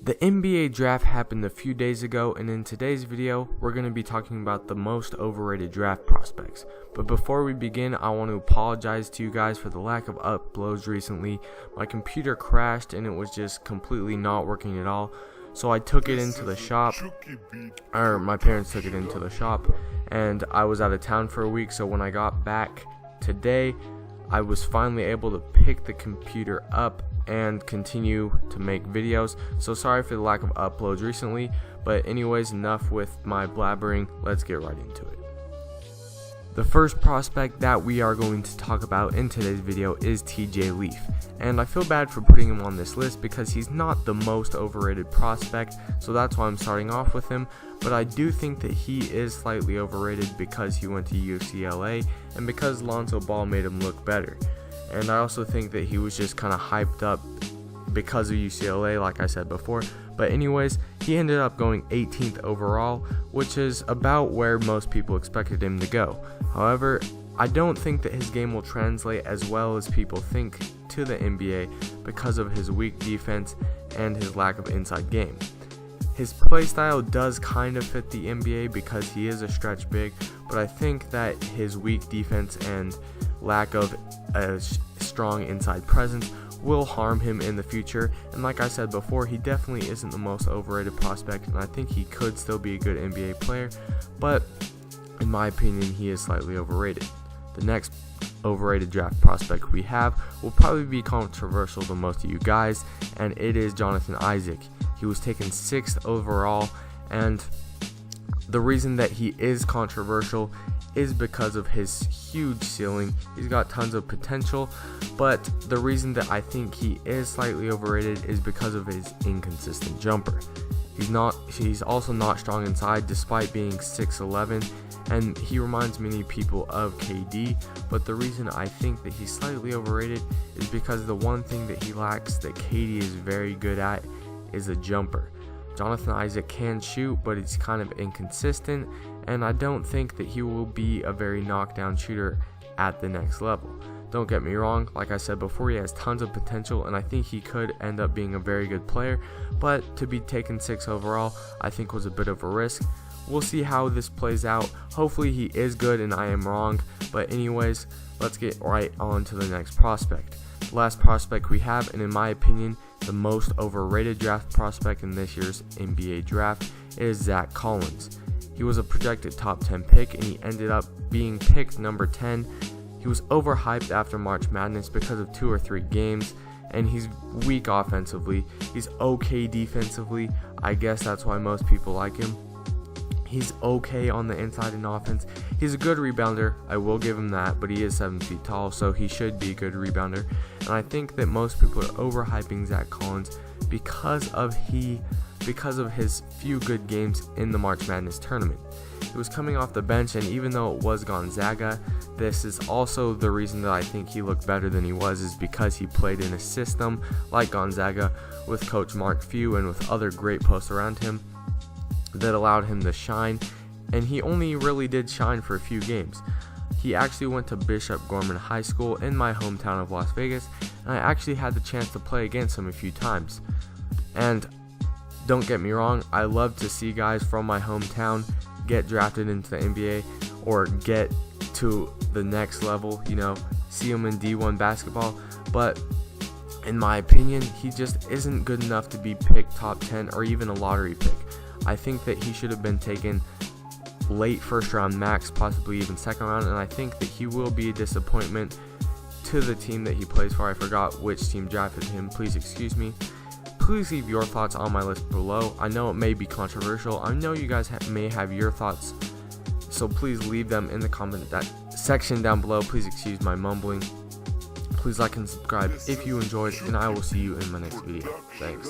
The NBA draft happened a few days ago, and in today's video, we're going to be talking about the most overrated draft prospects. But before we begin, I want to apologize to you guys for the lack of uploads recently. My computer crashed and it was just completely not working at all. So I took it into the shop, or my parents took it into the shop, and I was out of town for a week. So when I got back today, I was finally able to pick the computer up and continue to make videos. So sorry for the lack of uploads recently, but anyways, enough with my blabbering. Let's get right into it. The first prospect that we are going to talk about in today's video is TJ Leaf, and I feel bad for putting him on this list because he's not the most overrated prospect, so that's why I'm starting off with him. But I do think that he is slightly overrated because he went to UCLA and because Lonzo Ball made him look better. And I also think that he was just kind of hyped up because of UCLA, like I said before. But anyways, he ended up going 18th overall, which is about where most people expected him to go. However, I don't think that his game will translate as well as people think to the NBA because of his weak defense and his lack of inside game. His play style does kind of fit the NBA because he is a stretch big, but I think that his weak defense and lack of a strong inside presence will harm him in the future. And like I said before, he definitely isn't the most overrated prospect, and I think he could still be a good NBA player, but in my opinion, he is slightly overrated. The next overrated draft prospect we have will probably be controversial to most of you guys, and it is Jonathan Isaac. He was taken 6th overall, and the reason that he is controversial is because of his huge ceiling. He's got tons of potential, but the reason that I think he is slightly overrated is because of his inconsistent jumper. He's also not strong inside despite being 6'11", and he reminds many people of KD, but the reason I think that he's slightly overrated is because the one thing that he lacks that KD is very good at is a jumper. Jonathan Isaac can shoot, but he's kind of inconsistent, and I don't think that he will be a very knockdown shooter at the next level. Don't get me wrong, like I said before, he has tons of potential, and I think he could end up being a very good player, but to be taken 6th overall, I think was a bit of a risk. We'll see how this plays out. Hopefully he is good and I am wrong, but anyways, let's get right on to the next prospect. The last prospect we have, and in my opinion, the most overrated draft prospect in this year's NBA draft, is Zach Collins. He was a projected top 10 pick, and he ended up being picked number 10. He was overhyped after March Madness because of 2 or 3 games, and he's weak offensively. He's okay defensively. I guess that's why most people like him. He's okay on the inside in offense. He's a good rebounder, I will give him that, but he is 7 feet tall, so he should be a good rebounder. And I think that most people are overhyping Zach Collins because of his few good games in the March Madness tournament. He was coming off the bench, and even though it was Gonzaga, this is also the reason that I think he looked better than he was, is because he played in a system like Gonzaga with Coach Mark Few and with other great posts around him that allowed him to shine, and he only really did shine for a few games. He actually went to Bishop Gorman High School in my hometown of Las Vegas, and I actually had the chance to play against him a few times. And don't get me wrong, I love to see guys from my hometown get drafted into the NBA or get to the next level, see them in D1 basketball, but in my opinion, he just isn't good enough to be picked top 10 or even a lottery pick. I think that he should have been taken late first round max, possibly even second round, and I think that he will be a disappointment to the team that he plays for. I forgot which team drafted him, please excuse me. Please leave your thoughts on my list below. I know it may be controversial. I know you guys may have your thoughts, so please leave them in the comment section down below. Please excuse my mumbling. Please like and subscribe if you enjoyed, and I will see you in my next video. Thanks.